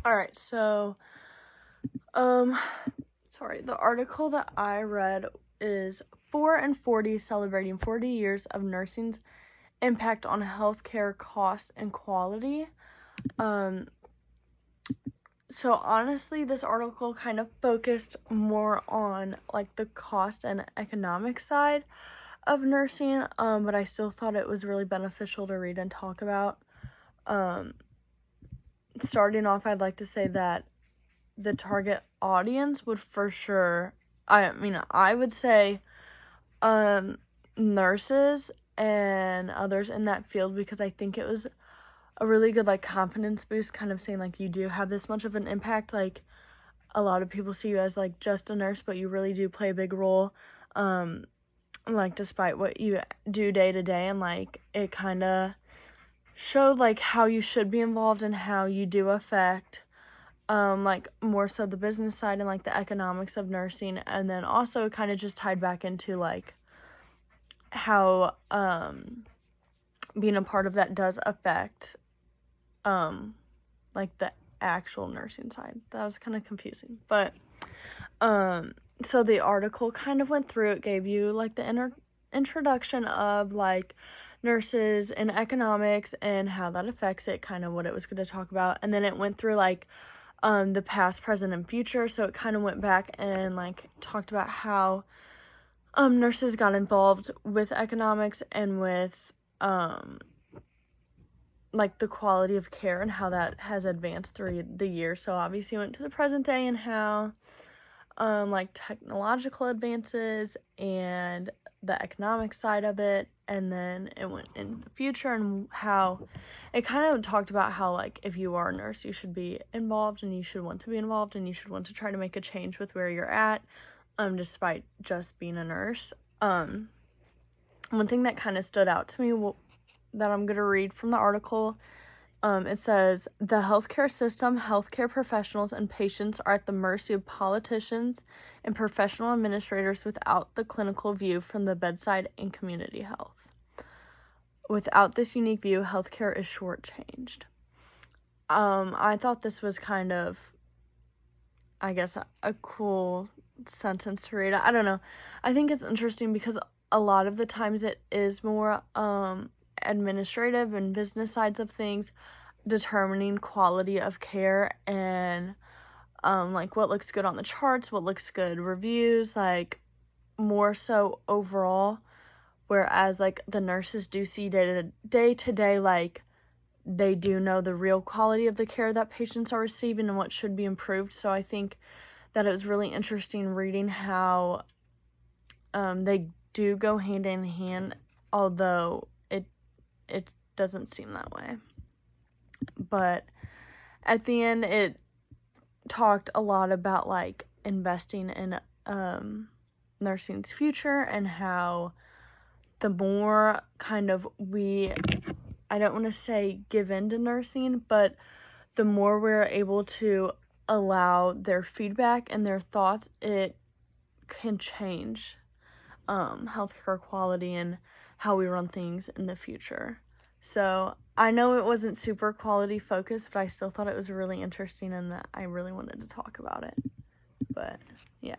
Alright, so, the article that I read is 4 and 40 celebrating 40 years of nursing's impact on healthcare costs and quality. So honestly, this article kind of focused more on, like, the cost and economic side of nursing, but I still thought it was really beneficial to read and talk about. Starting off, I'd like to say that the target audience would for sure, I would say nurses and others in that field, because I think it was a really good, like, confidence boost, kind of saying, like, you do have this much of an impact. Like, a lot of people see you as, like, just a nurse, but you really do play a big role, like, despite what you do day to day. And, like, it kind of showed, like, how you should be involved and how you do affect, like, more so the business side and, like, the economics of nursing. And then also kind of just tied back into, like, how, being a part of that does affect, like, the actual nursing side. That was kind of confusing, but, so the article kind of went through, it gave you, like, the introduction of, like, nurses and economics and how that affects it, kind of what it was going to talk about. And then it went through, like, the past, present, and future. So it kind of went back and, like, talked about how nurses got involved with economics and with like, the quality of care and how that has advanced through the years. So obviously went to the present day and how like, technological advances and the economic side of it. And then it went into the future and how it kind of talked about how, like, if you are a nurse, you should be involved and you should want to be involved and you should want to try to make a change with where you're at, despite just being a nurse. One thing that kind of stood out to me that I'm going to read from the article, it says, the healthcare system, healthcare professionals, and patients are at the mercy of politicians and professional administrators without the clinical view from the bedside and community health. Without this unique view, healthcare is shortchanged. I thought this was kind of, I guess, a cool sentence to read. I don't know. I think it's interesting because a lot of the times it is more, administrative and business sides of things determining quality of care and like, what looks good on the charts, what looks good, reviews, like, more so overall, whereas, like, the nurses do see day to day, like, they do know the real quality of the care that patients are receiving and what should be improved. So I think that it was really interesting reading how they do go hand in hand, although it doesn't seem that way. But at the end, it talked a lot about, like, investing in nursing's future and how the more kind of I don't want to say give in to nursing, but the more we're able to allow their feedback and their thoughts, it can change healthcare quality and how we run things in the future. So I know it wasn't super quality focused, but I still thought it was really interesting and that I really wanted to talk about it. But yeah.